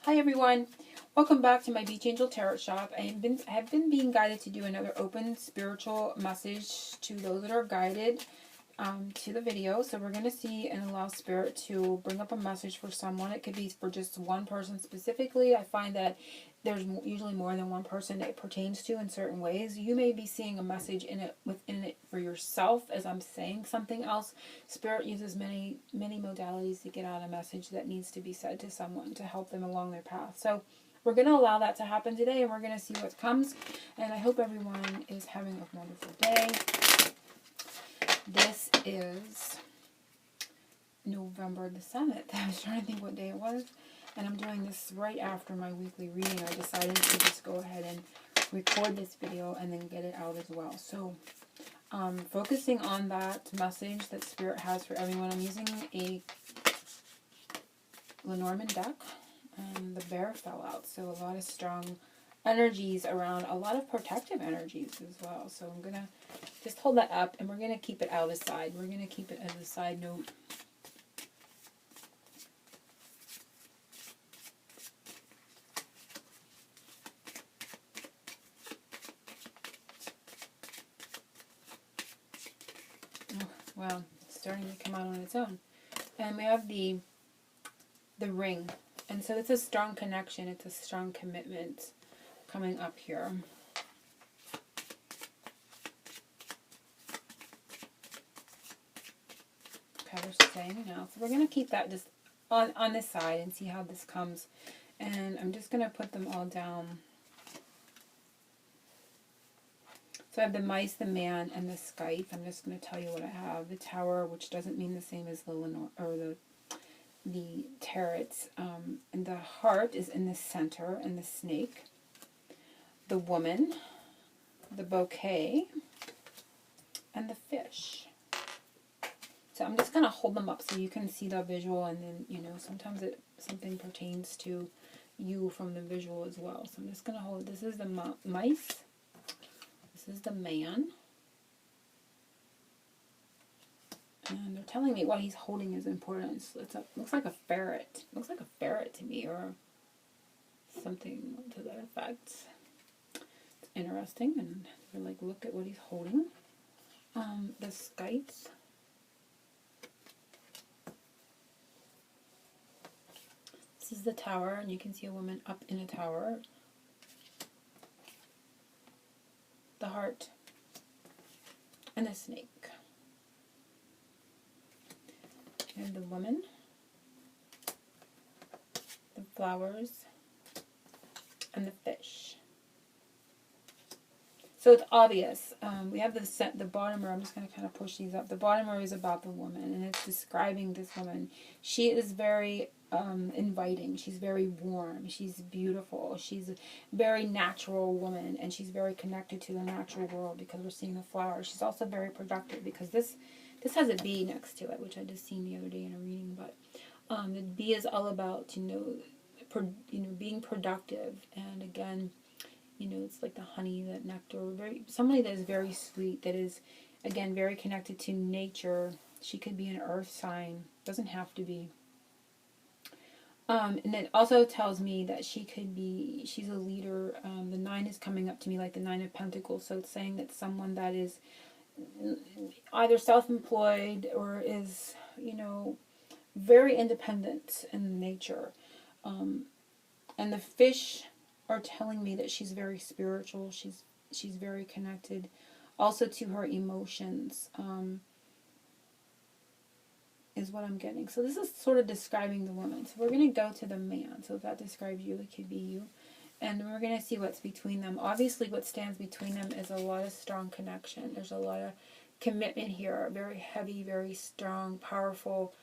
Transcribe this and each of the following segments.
Hi everyone, welcome back to my Beach Angel Tarot shop. I have been being guided to do another open spiritual message to those that are guided to the video. So we're going to see and allow Spirit to bring up a message for someone. It could be for just one person specifically. I find that there's usually more than one person it pertains to in certain ways. You may be seeing a message within it for yourself as I'm saying something else. Spirit uses many modalities to get out a message that needs to be said to someone to help them along their path. So we're going to allow that to happen today, and we're going to see what comes. And I hope everyone is having a wonderful day. This is November the 7th. I was trying to think what day it was. And I'm doing this right after my weekly reading. I decided to just go ahead and record this video and then get it out as well. So, focusing on that message that Spirit has for everyone, I'm using a Lenormand deck. And the bear fell out. So a lot of strong energies around, a lot of protective energies as well. So I'm going to just hold that up and we're going to keep it out aside. We're going to keep it as a side note. Well, it's starting to come out on its own. And we have the ring. And so it's a strong connection. It's a strong commitment coming up here. Okay, we're saying now. So we're going to keep that just on this side and see how this comes. And I'm just going to put them all down. So I have the mice, the man, and the Skype. I'm just going to tell you what I have. The tower, which doesn't mean the same as the tarots. And the heart is in the center, and the snake. The woman, the bouquet, and the fish. So I'm just going to hold them up so you can see the visual, and then, you know, sometimes something pertains to you from the visual as well. So I'm just going to hold, this is the mice. This is the man. And they're telling me what he's holding is important. So looks like a ferret. It looks like a ferret to me, or something to that effect. It's interesting, and we're like, look at what he's holding. The Skype. This is the tower, and you can see a woman up in a tower. The heart, and the snake, and the woman, the flowers, and the fish. So it's obvious. We have the bottom row. I'm just going to kind of push these up. The bottom row is about the woman, and it's describing this woman. She is very inviting. She's very warm. She's beautiful. She's a very natural woman, and she's very connected to the natural world because we're seeing the flowers. She's also very productive because this has a bee next to it, which I just seen the other day in a reading. But the bee is all about being productive, and again, you know, it's like the honey, that nectar. Somebody that is very sweet, that is again very connected to nature. She could be an earth sign. Doesn't have to be. And it also tells me that she's a leader. The 9 is coming up to me like the 9 of Pentacles. So it's saying that someone that is either self-employed or is, you know, very independent in nature. And the fish are telling me that she's very spiritual. She's very connected also to her emotions. Is what I'm getting. So this is sort of describing the woman. So we're going to go to the man. So if that describes you, it could be you. And we're going to see what's between them. Obviously what stands between them is a lot of strong connection. There's a lot of commitment here. Very heavy, very strong, powerful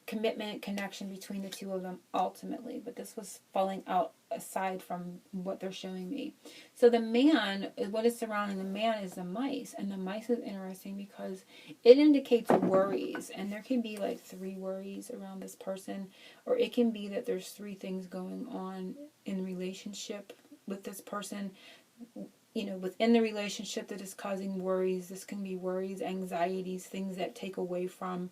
commitment, connection between the two of them ultimately. But this was falling out aside from what they're showing me. So the man, what is surrounding the man is the mice. And the mice is interesting because it indicates worries. And there can be like 3 worries around this person. Or it can be that there's 3 things going on in relationship with this person. You know, within the relationship that is causing worries. This can be worries, anxieties, things that take away from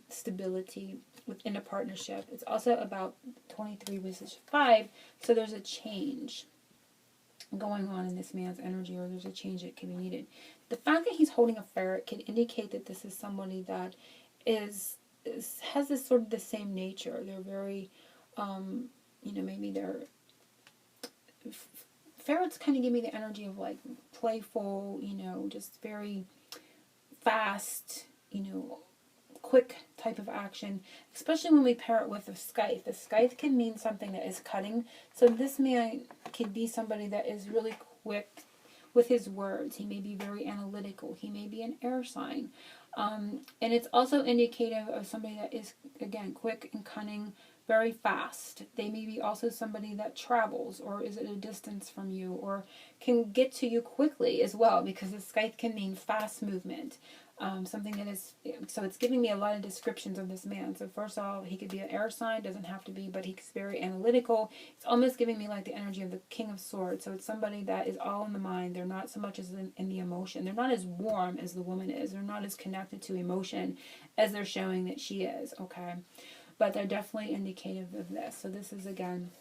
stability within a partnership. It's also about 23 versus 5, so there's a change going on in this man's energy, or there's a change that can be needed. The fact that he's holding a ferret can indicate that this is somebody that has this sort of the same nature. They're very, maybe they're... Ferrets kind of give me the energy of like playful, just very fast, quick type of action, especially when we pair it with a scythe. The scythe can mean something that is cutting. So this man could be somebody that is really quick with his words. He may be very analytical. He may be an air sign. And it's also indicative of somebody that is, again, quick and cunning, very fast. They may be also somebody that travels or is at a distance from you or can get to you quickly as well, because the scythe can mean fast movement. Something that is, so it's giving me a lot of descriptions of this man. So first of all, he could be an air sign, doesn't have to be, but he's very analytical. It's almost giving me like the energy of the King of Swords. So it's somebody that is all in the mind. They're not so much as in the emotion. They're not as warm as the woman is. They're not as connected to emotion as they're showing that she is, okay? But they're definitely indicative of this. So this is, again,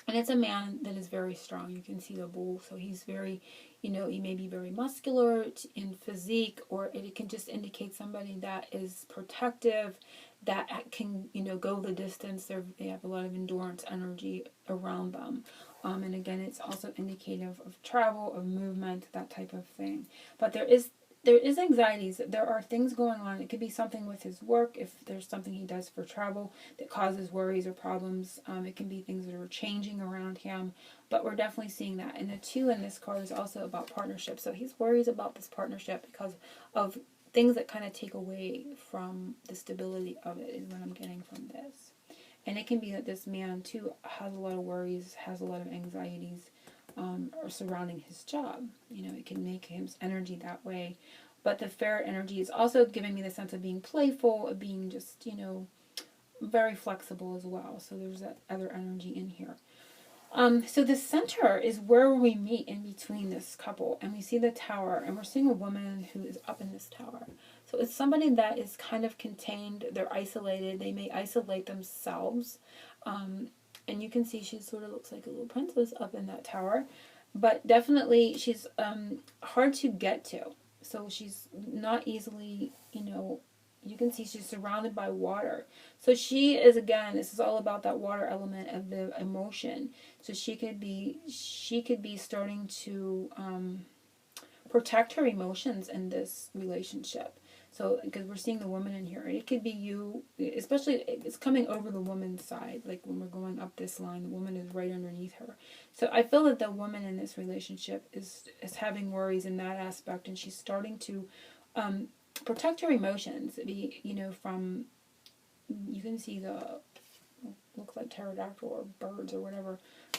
and it's a man that is very strong. You can see the bull. So he's very, he may be very muscular in physique, or it can just indicate somebody that is protective, that can, go the distance. They have a lot of endurance energy around them. And again, it's also indicative of travel, of movement, that type of thing. But there is anxieties. There are things going on. It could be something with his work, if there's something he does for travel that causes worries or problems. It can be things that are changing around him, but we're definitely seeing that. And the 2 in this card is also about partnership. So he's worried about this partnership because of things that kind of take away from the stability of it, is what I'm getting from this. And it can be that this man too has a lot of worries, has a lot of anxieties, or surrounding his job. It can make his energy that way. But the ferret energy is also giving me the sense of being playful, of being just, very flexible as well. So there's that other energy in here. So the center is where we meet in between this couple. And we see the tower, and we're seeing a woman who is up in this tower. So it's somebody that is kind of contained. They're isolated. They may isolate themselves. And you can see she sort of looks like a little princess up in that tower. But definitely she's hard to get to. So she's not easily, you can see she's surrounded by water. So she is, again, this is all about that water element of the emotion. So she could be starting to protect her emotions in this relationship. So, because we're seeing the woman in here. It could be you, especially, it's coming over the woman's side. Like when we're going up this line, the woman is right underneath her. So I feel that the woman in this relationship is having worries in that aspect. And she's starting to protect her emotions. From, you can see the, looks like pterodactyl or birds or whatever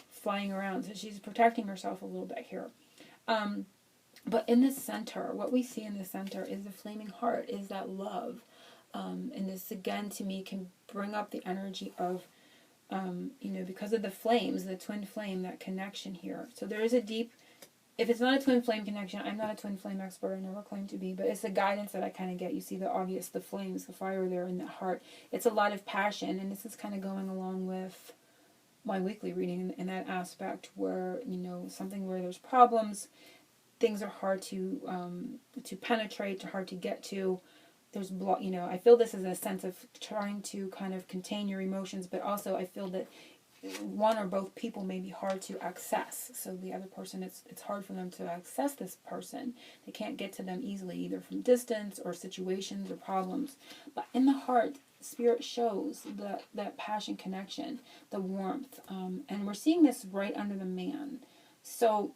flying around. So she's protecting herself a little bit here. But in the center, what we see in the center is the flaming heart, is that love. And this, again, to me, can bring up the energy of, because of the flames, the twin flame, that connection here. So there is a deep, if it's not a twin flame connection, I'm not a twin flame expert, I never claim to be, but it's the guidance that I kind of get. You see the obvious, the flames, the fire there in the heart. It's a lot of passion, and this is kind of going along with my weekly reading in that aspect where, something where there's problems, things are hard to penetrate, hard to get to. There's I feel this is a sense of trying to kind of contain your emotions, but also I feel that one or both people may be hard to access. So the other person, it's hard for them to access this person. They can't get to them easily, either from distance or situations or problems. But in the heart, Spirit shows that passion, connection, the warmth, and we're seeing this right under the man. So.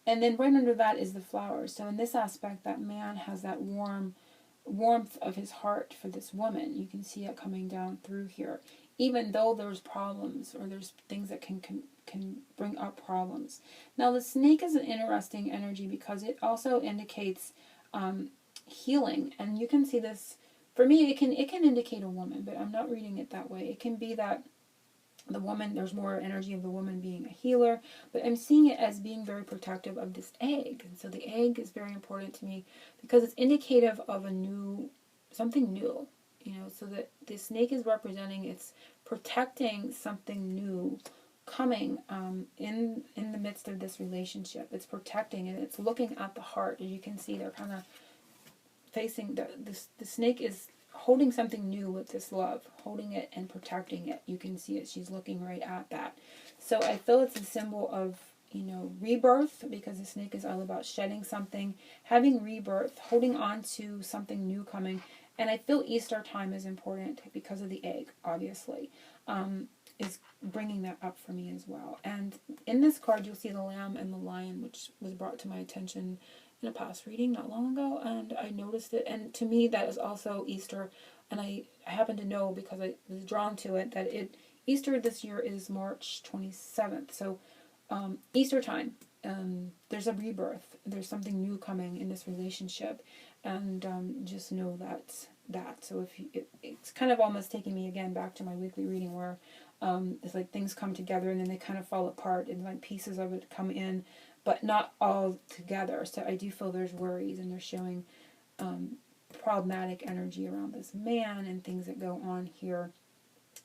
And then right under that is the flowers. So in this aspect, that man has that warmth of his heart for this woman. You can see it coming down through here. Even though there's problems, or there's things that can bring up problems. Now the snake is an interesting energy because it also indicates healing. And you can see this, for me, it can indicate a woman, but I'm not reading it that way. It can be that the woman, there's more energy of the woman being a healer, but I'm seeing it as being very protective of this egg. And so the egg is very important to me because it's indicative of a new something new, you know, so that the snake is representing, it's protecting something new coming in the midst of this relationship. It's protecting, and it's looking at the heart. As you can see, they're kind of facing, the snake is holding something new with this love, holding it and protecting it. You can see it. She's looking right at that. So I feel it's a symbol of, you know, rebirth, because the snake is all about shedding something, having rebirth, holding on to something new coming. And I feel Easter time is important because of the egg, obviously, is bringing that up for me as well. And in this card, you'll see the lamb and the lion, which was brought to my attention in a past reading not long ago, and I noticed it. And to me, that is also Easter. And I happen to know, because I was drawn to it, that Easter this year is March 27th. So Easter time, there's a rebirth. There's something new coming in this relationship, and just know that. So if you, it's kind of almost taking me again back to my weekly reading, where it's like things come together and then they kind of fall apart, and like pieces of it come in, but not all together. So I do feel there's worries, and they're showing problematic energy around this man and things that go on here.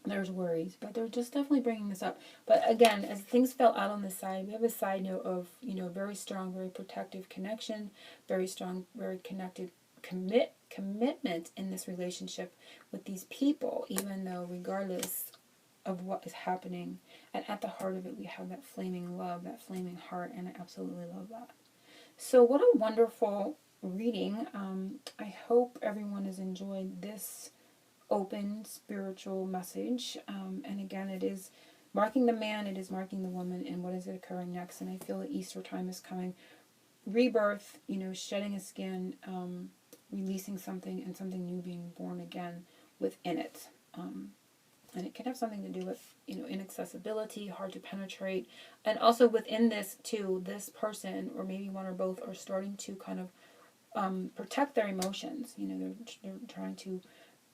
There's worries, but they're just definitely bringing this up. But again, as things fell out on the side, we have a side note of, you know, very strong, very protective connection, very strong, very connected commitment in this relationship with these people, even though regardless of what is happening, and at the heart of it, we have that flaming love, that flaming heart, and I absolutely love that. So what a wonderful reading. I hope everyone has enjoyed this open spiritual message, and again, it is marking the man, it is marking the woman, and what is occurring next. And I feel that Easter time is coming, rebirth, you know, shedding a skin, releasing something, and something new being born again within it. And it can have something to do with, you know, inaccessibility, hard to penetrate, and also within this too, this person, or maybe one or both, are starting to kind of protect their emotions. You know, they're trying to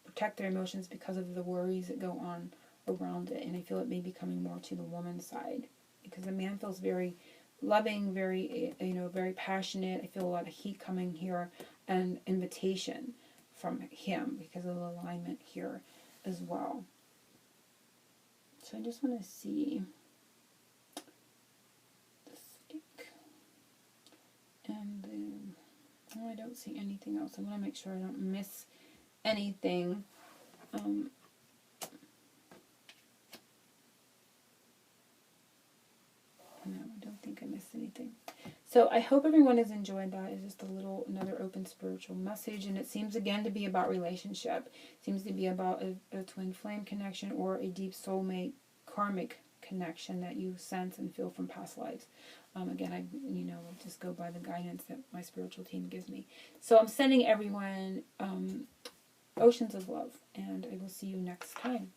protect their emotions because of the worries that go on around it. And I feel it may be coming more to the woman's side, because the man feels very loving, very, you know, very passionate. I feel a lot of heat coming here, and invitation from him because of the alignment here as well. So I just want to see the stick, and oh, I don't see anything else. I want to make sure I don't miss anything. No, I don't think I missed anything. So I hope everyone has enjoyed that. It's just another open spiritual message, and it seems again to be about relationship. It seems to be about a twin flame connection, or a deep soulmate karmic connection that you sense and feel from past lives. Again, I just go by the guidance that my spiritual team gives me. So I'm sending everyone oceans of love, and I will see you next time.